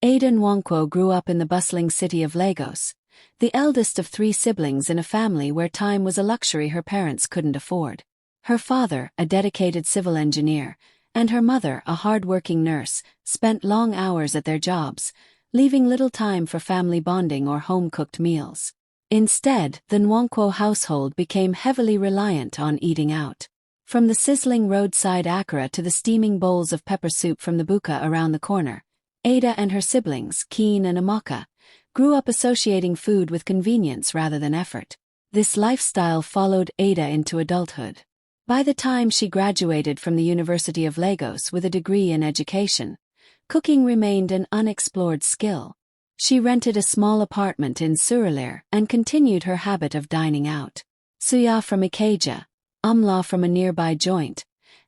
Ada Nwankwo grew up in the bustling city of Lagos, the eldest of 3 siblings in a family where time was a luxury her parents couldn't afford. Her father, a dedicated civil engineer, and her mother, a hard-working nurse, spent long hours at their jobs, leaving little time for family bonding or home-cooked meals. Instead, the Nwankwo household became heavily reliant on eating out. From the sizzling roadside akara to the steaming bowls of pepper soup from the buka around the corner, Ada and her siblings, Keen and Amaka, grew up associating food with convenience rather than effort. This lifestyle followed Ada into adulthood. By the time she graduated from the University of Lagos with a degree in education, cooking remained an unexplored skill. She rented a small apartment in Surulere and continued her habit of dining out. Suya from Ikeja, amla from a nearby joint,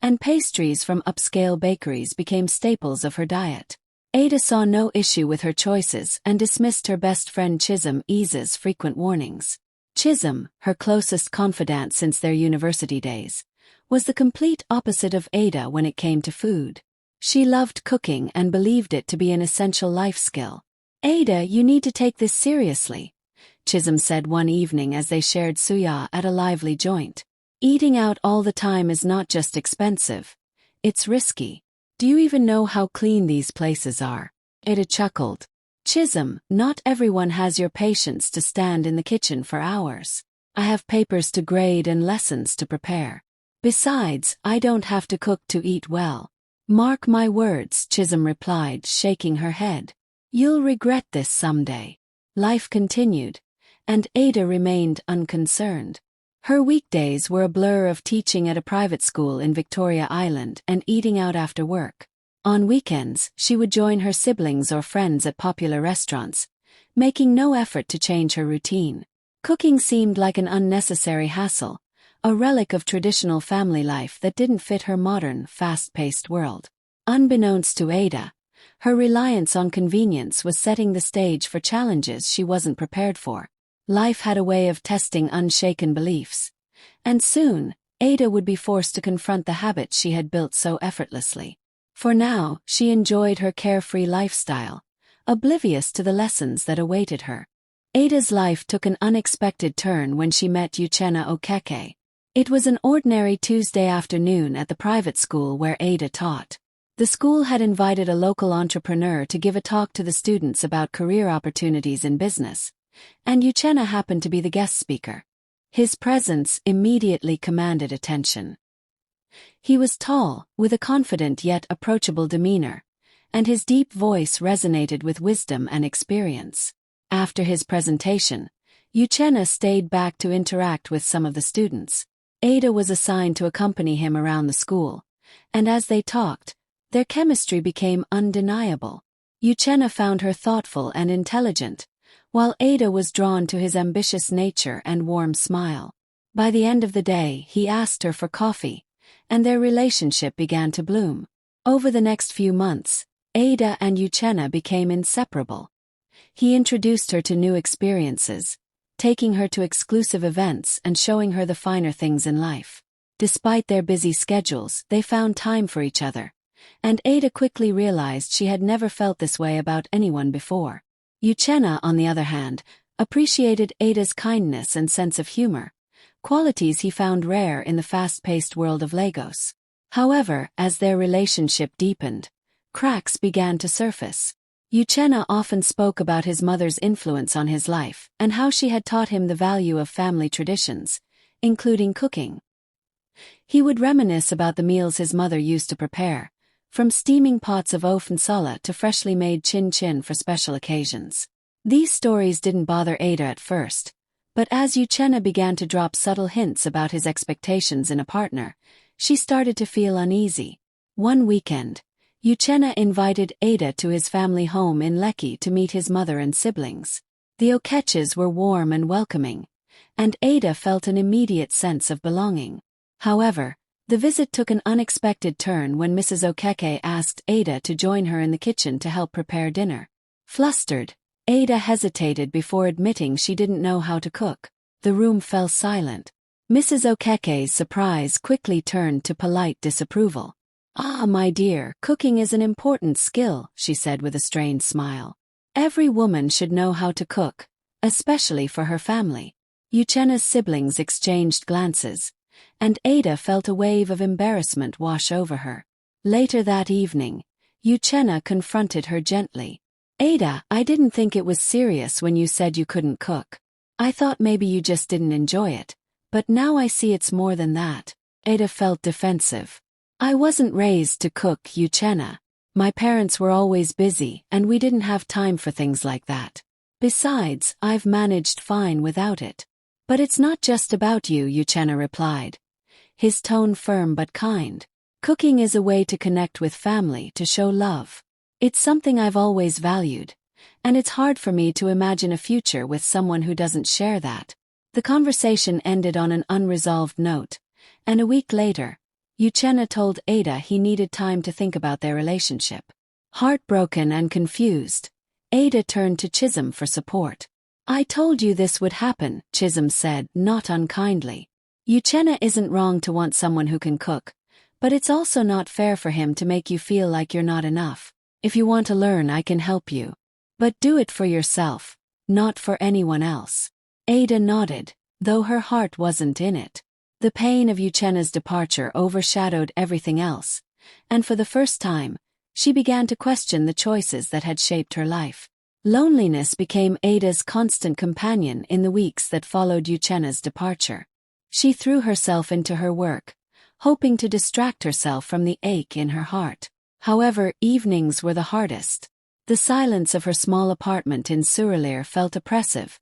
and pastries from upscale bakeries became staples of her diet. Ada saw no issue with her choices and dismissed her best friend Chisholm Ease's frequent warnings. Chisholm, her closest confidant since their university days, was the complete opposite of Ada when it came to food. She loved cooking and believed it to be an essential life skill. "Ada, you need to take this seriously," Chisholm said one evening as they shared suya at a lively joint. "Eating out all the time is not just expensive, it's risky. Do you even know how clean these places are?" Ada chuckled. "Chisholm, not everyone has your patience to stand in the kitchen for hours. I have papers to grade and lessons to prepare. Besides, I don't have to cook to eat well." "Mark my words," Chisholm replied, shaking her head. "You'll regret this someday." Life continued, and Ada remained unconcerned. Her weekdays were a blur of teaching at a private school in Victoria Island and eating out after work. On weekends, she would join her siblings or friends at popular restaurants, making no effort to change her routine. Cooking seemed like an unnecessary hassle, a relic of traditional family life that didn't fit her modern, fast-paced world. Unbeknownst to Ada, her reliance on convenience was setting the stage for challenges she wasn't prepared for. Life had a way of testing unshaken beliefs, and soon, Ada would be forced to confront the habits she had built so effortlessly. For now, she enjoyed her carefree lifestyle, oblivious to the lessons that awaited her. Ada's life took an unexpected turn when she met Uchenna Okeke. It was an ordinary Tuesday afternoon at the private school where Ada taught. The school had invited a local entrepreneur to give a talk to the students about career opportunities in business, and Uchenna happened to be the guest speaker. His presence immediately commanded attention. He was tall, with a confident yet approachable demeanor, and his deep voice resonated with wisdom and experience. After his presentation, Uchenna stayed back to interact with some of the students. Ada was assigned to accompany him around the school, and as they talked, their chemistry became undeniable. Uchenna found her thoughtful and intelligent, while Ada was drawn to his ambitious nature and warm smile. By the end of the day, he asked her for coffee, and their relationship began to bloom. Over the next few months, Ada and Uchenna became inseparable. He introduced her to new experiences, taking her to exclusive events and showing her the finer things in life. Despite their busy schedules, they found time for each other, and Ada quickly realized she had never felt this way about anyone before. Uchenna, on the other hand, appreciated Ada's kindness and sense of humor, qualities he found rare in the fast-paced world of Lagos. However, as their relationship deepened, cracks began to surface. Uchenna often spoke about his mother's influence on his life and how she had taught him the value of family traditions, including cooking. He would reminisce about the meals his mother used to prepare, from steaming pots of ofe nsala to freshly made chin-chin for special occasions. These stories didn't bother Ada at first, but as Uchenna began to drop subtle hints about his expectations in a partner, she started to feel uneasy. One weekend, Uchenna invited Ada to his family home in Lekki to meet his mother and siblings. The Okeches were warm and welcoming, and Ada felt an immediate sense of belonging. However, the visit took an unexpected turn when Mrs. Okeke asked Ada to join her in the kitchen to help prepare dinner. Flustered, Ada hesitated before admitting she didn't know how to cook. The room fell silent. Mrs. Okeke's surprise quickly turned to polite disapproval. "Ah, my dear, cooking is an important skill," she said with a strained smile. "Every woman should know how to cook, especially for her family." Uchenna's siblings exchanged glances, and Ada felt a wave of embarrassment wash over her. Later that evening, Uchenna confronted her gently. "Ada, I didn't think it was serious when you said you couldn't cook. I thought maybe you just didn't enjoy it, but now I see it's more than that." Ada felt defensive. "I wasn't raised to cook, Uchenna. My parents were always busy and we didn't have time for things like that. Besides, I've managed fine without it." "But it's not just about you," Uchenna replied, his tone firm but kind. "Cooking is a way to connect with family, to show love. It's something I've always valued, and it's hard for me to imagine a future with someone who doesn't share that." The conversation ended on an unresolved note, and a week later, Uchenna told Ada he needed time to think about their relationship. Heartbroken and confused, Ada turned to Chisholm for support. "I told you this would happen," Chisholm said, not unkindly. "Uchenna isn't wrong to want someone who can cook, but it's also not fair for him to make you feel like you're not enough. If you want to learn, I can help you. But do it for yourself, not for anyone else." Ada nodded, though her heart wasn't in it. The pain of Uchenna's departure overshadowed everything else, and for the first time, she began to question the choices that had shaped her life. Loneliness became Ada's constant companion in the weeks that followed Uchenna's departure. She threw herself into her work, hoping to distract herself from the ache in her heart. However, evenings were the hardest. The silence of her small apartment in Surulere felt oppressive,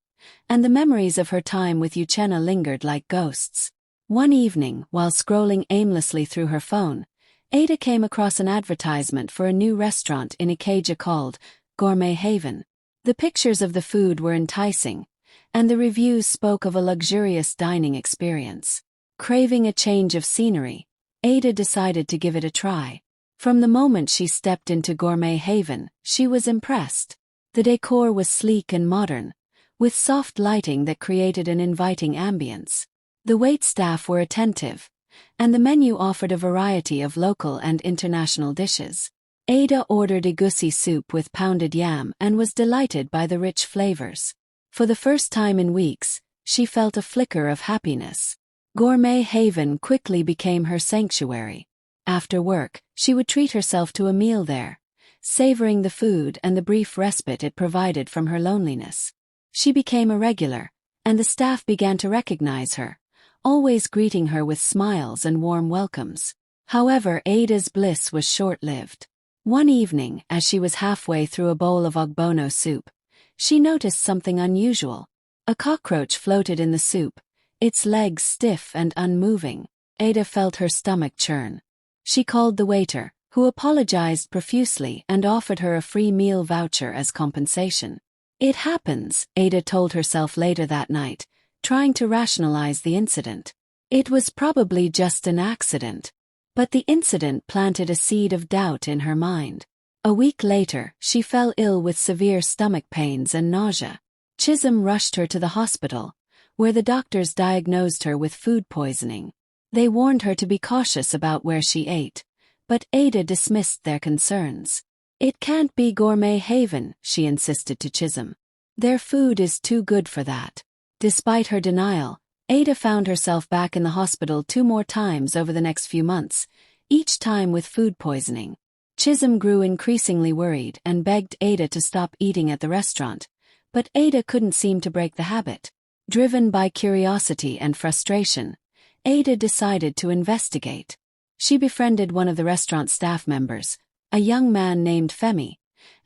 and the memories of her time with Uchenna lingered like ghosts. One evening, while scrolling aimlessly through her phone, Ada came across an advertisement for a new restaurant in Ikeja called Gourmet Haven. The pictures of the food were enticing, and the reviews spoke of a luxurious dining experience. Craving a change of scenery, Ada decided to give it a try. From the moment she stepped into Gourmet Haven, she was impressed. The decor was sleek and modern, with soft lighting that created an inviting ambience. The waitstaff were attentive, and the menu offered a variety of local and international dishes. Ada ordered egusi soup with pounded yam and was delighted by the rich flavors. For the first time in weeks, she felt a flicker of happiness. Gourmet Haven quickly became her sanctuary. After work, she would treat herself to a meal there, savoring the food and the brief respite it provided from her loneliness. She became a regular, and the staff began to recognize her, always greeting her with smiles and warm welcomes. However, Ada's bliss was short-lived. One evening, as she was halfway through a bowl of ogbono soup, she noticed something unusual. A cockroach floated in the soup, its legs stiff and unmoving. Ada felt her stomach churn. She called the waiter, who apologized profusely and offered her a free meal voucher as compensation. "It happens," Ada told herself later that night, trying to rationalize the incident. It was probably just an accident. But the incident planted a seed of doubt in her mind. A week later, she fell ill with severe stomach pains and nausea. Chisholm rushed her to the hospital, where the doctors diagnosed her with food poisoning. They warned her to be cautious about where she ate, but Ada dismissed their concerns. "It can't be Gourmet Haven," she insisted to Chisholm. "Their food is too good for that." Despite her denial, Ada found herself back in the hospital 2 more times over the next few months, each time with food poisoning. Chisholm grew increasingly worried and begged Ada to stop eating at the restaurant, but Ada couldn't seem to break the habit. Driven by curiosity and frustration, Ada decided to investigate. She befriended one of the restaurant staff members, a young man named Femi,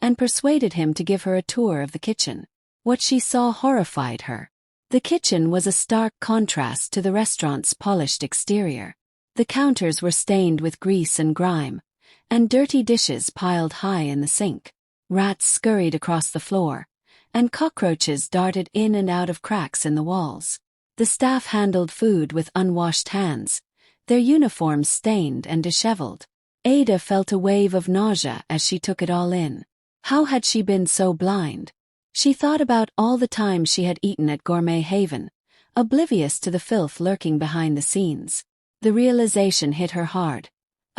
and persuaded him to give her a tour of the kitchen. What she saw horrified her. The kitchen was a stark contrast to the restaurant's polished exterior. The counters were stained with grease and grime, and dirty dishes piled high in the sink. Rats scurried across the floor, and cockroaches darted in and out of cracks in the walls. The staff handled food with unwashed hands, their uniforms stained and disheveled. Ada felt a wave of nausea as she took it all in. How had she been so blind? She thought about all the time she had eaten at Gourmet Haven, oblivious to the filth lurking behind the scenes. The realization hit her hard.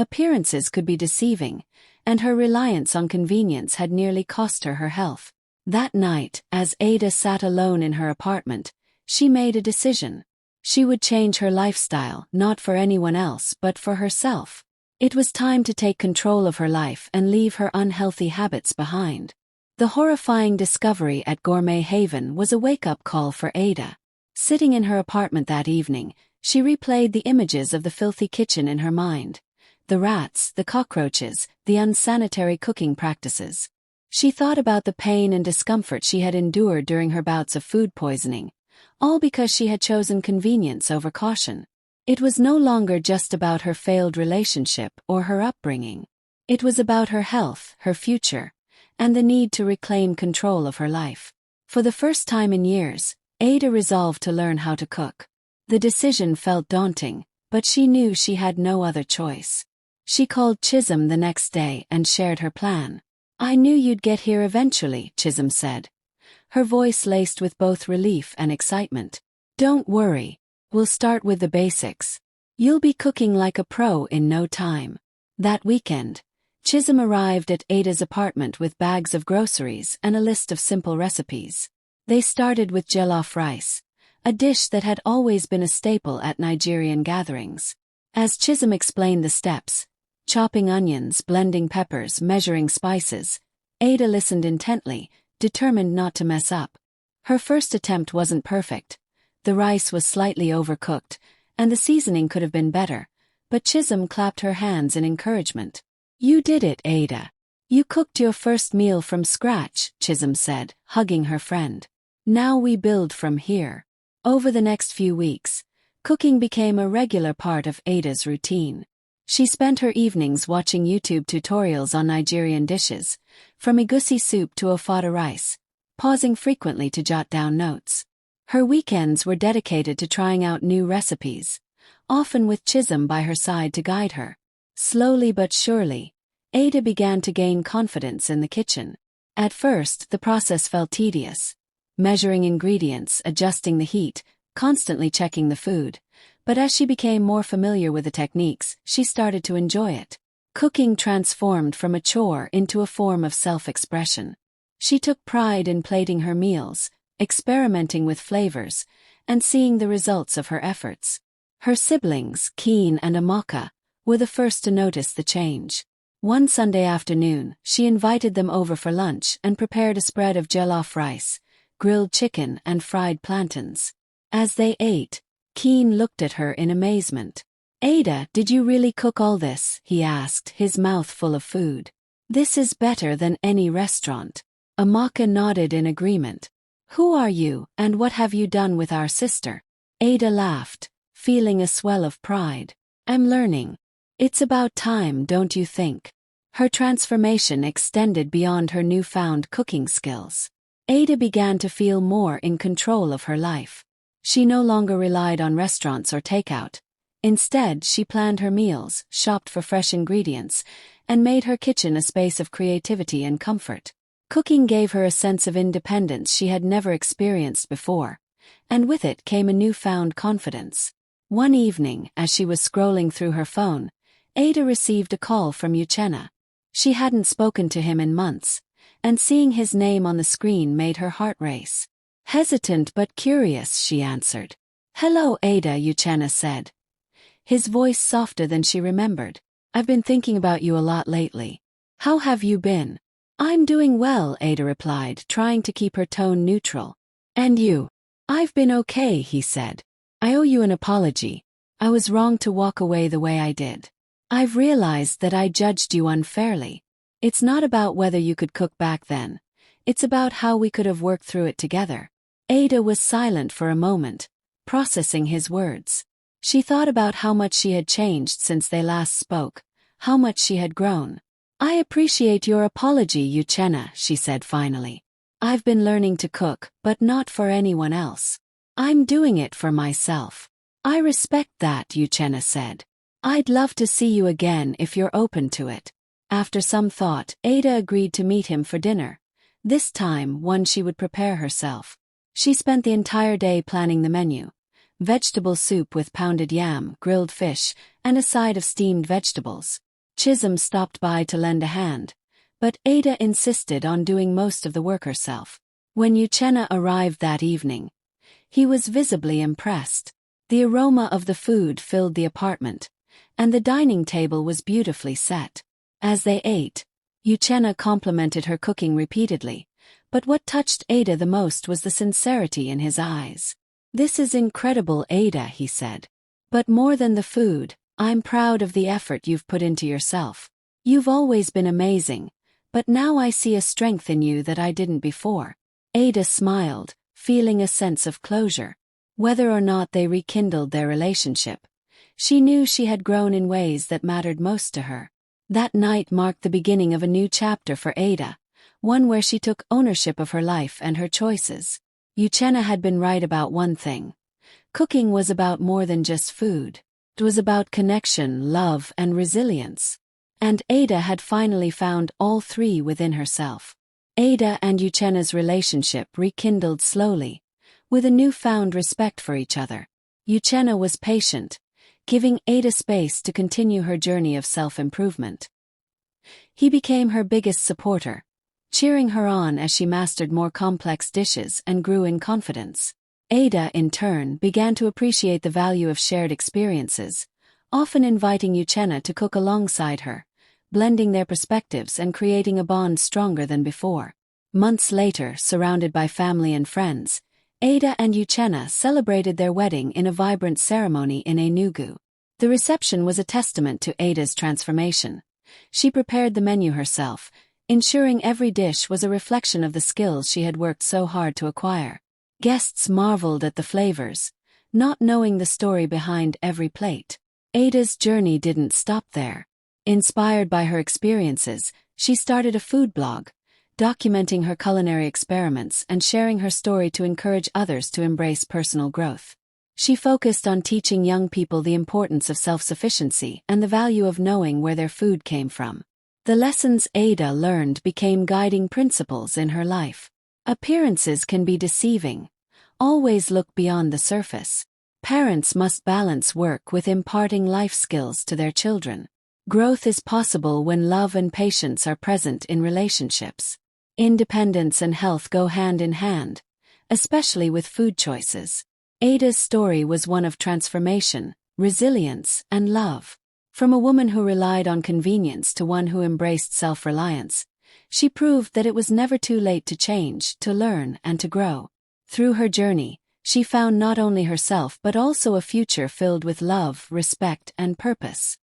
Appearances could be deceiving, and her reliance on convenience had nearly cost her her health. That night, as Ada sat alone in her apartment, she made a decision. She would change her lifestyle, not for anyone else but for herself. It was time to take control of her life and leave her unhealthy habits behind. The horrifying discovery at Gourmet Haven was a wake-up call for Ada. Sitting in her apartment that evening, she replayed the images of the filthy kitchen in her mind. The rats, the cockroaches, the unsanitary cooking practices. She thought about the pain and discomfort she had endured during her bouts of food poisoning, all because she had chosen convenience over caution. It was no longer just about her failed relationship or her upbringing. It was about her health, her future, and the need to reclaim control of her life. For the first time in years, Ada resolved to learn how to cook. The decision felt daunting, but she knew she had no other choice. She called Chisholm the next day and shared her plan. "I knew you'd get here eventually," Chisholm said, her voice laced with both relief and excitement. "Don't worry. We'll start with the basics. You'll be cooking like a pro in no time." That weekend, Chisholm arrived at Ada's apartment with bags of groceries and a list of simple recipes. They started with jollof rice, a dish that had always been a staple at Nigerian gatherings. As Chisholm explained the steps, chopping onions, blending peppers, measuring spices, Ada listened intently, determined not to mess up. Her first attempt wasn't perfect. The rice was slightly overcooked, and the seasoning could have been better, but Chisholm clapped her hands in encouragement. "You did it, Ada. You cooked your first meal from scratch," Chisholm said, hugging her friend. "Now we build from here." Over the next few weeks, cooking became a regular part of Ada's routine. She spent her evenings watching YouTube tutorials on Nigerian dishes, from egusi soup to ofada rice, pausing frequently to jot down notes. Her weekends were dedicated to trying out new recipes, often with Chisholm by her side to guide her. Slowly but surely, Ada began to gain confidence in the kitchen. At first, the process felt tedious, measuring ingredients, adjusting the heat, constantly checking the food. But as she became more familiar with the techniques, she started to enjoy it. Cooking transformed from a chore into a form of self-expression. She took pride in plating her meals, experimenting with flavors, and seeing the results of her efforts. Her siblings, Keen and Amaka, were the first to notice the change. One Sunday afternoon, she invited them over for lunch and prepared a spread of jollof rice, grilled chicken and fried plantains. As they ate, Keen looked at her in amazement. "Ada, did you really cook all this?" he asked, his mouth full of food. "This is better than any restaurant." Amaka nodded in agreement. "Who are you, and what have you done with our sister?" Ada laughed, feeling a swell of pride. "I'm learning. It's about time, don't you think?" Her transformation extended beyond her newfound cooking skills. Ada began to feel more in control of her life. She no longer relied on restaurants or takeout. Instead, she planned her meals, shopped for fresh ingredients, and made her kitchen a space of creativity and comfort. Cooking gave her a sense of independence she had never experienced before, and with it came a newfound confidence. One evening, as she was scrolling through her phone, Ada received a call from Uchenna. She hadn't spoken to him in months, and seeing his name on the screen made her heart race. Hesitant but curious, she answered. "Hello, Ada," Uchenna said, his voice softer than she remembered. "I've been thinking about you a lot lately. How have you been?" "I'm doing well," Ada replied, trying to keep her tone neutral. "And you?" "I've been okay," he said. "I owe you an apology. I was wrong to walk away the way I did. I've realized that I judged you unfairly. It's not about whether you could cook back then. It's about how we could have worked through it together." Ada was silent for a moment, processing his words. She thought about how much she had changed since they last spoke, how much she had grown. "I appreciate your apology, Uchenna," she said finally. "I've been learning to cook, but not for anyone else. I'm doing it for myself." "I respect that," Uchenna said. "I'd love to see you again if you're open to it." After some thought, Ada agreed to meet him for dinner, this time one she would prepare herself. She spent the entire day planning the menu: vegetable soup with pounded yam, grilled fish, and a side of steamed vegetables. Chisholm stopped by to lend a hand, but Ada insisted on doing most of the work herself. When Uchenna arrived that evening, he was visibly impressed. The aroma of the food filled the apartment, and the dining table was beautifully set. As they ate, Uchenna complimented her cooking repeatedly, but what touched Ada the most was the sincerity in his eyes. "This is incredible, Ada," he said. "But more than the food, I'm proud of the effort you've put into yourself. You've always been amazing, but now I see a strength in you that I didn't before." Ada smiled, feeling a sense of closure. Whether or not they rekindled their relationship, she knew she had grown in ways that mattered most to her. That night marked the beginning of a new chapter for Ada, one where she took ownership of her life and her choices. Uchenna had been right about one thing. Cooking was about more than just food. It was about connection, love, and resilience. And Ada had finally found all three within herself. Ada and Uchenna's relationship rekindled slowly, with a newfound respect for each other. Uchenna was patient, giving Ada space to continue her journey of self-improvement. He became her biggest supporter, cheering her on as she mastered more complex dishes and grew in confidence. Ada, in turn, began to appreciate the value of shared experiences, often inviting Uchenna to cook alongside her, blending their perspectives and creating a bond stronger than before. Months later, surrounded by family and friends, Ada and Uchenna celebrated their wedding in a vibrant ceremony in Enugu. The reception was a testament to Ada's transformation. She prepared the menu herself, ensuring every dish was a reflection of the skills she had worked so hard to acquire. Guests marveled at the flavors, not knowing the story behind every plate. Ada's journey didn't stop there. Inspired by her experiences, she started a food blog, documenting her culinary experiments and sharing her story to encourage others to embrace personal growth. She focused on teaching young people the importance of self-sufficiency and the value of knowing where their food came from. The lessons Ada learned became guiding principles in her life. Appearances can be deceiving. Always look beyond the surface. Parents must balance work with imparting life skills to their children. Growth is possible when love and patience are present in relationships. Independence and health go hand in hand, especially with food choices. Ada's story was one of transformation, resilience, and love. From a woman who relied on convenience to one who embraced self-reliance, she proved that it was never too late to change, to learn, and to grow. Through her journey, she found not only herself but also a future filled with love, respect, and purpose.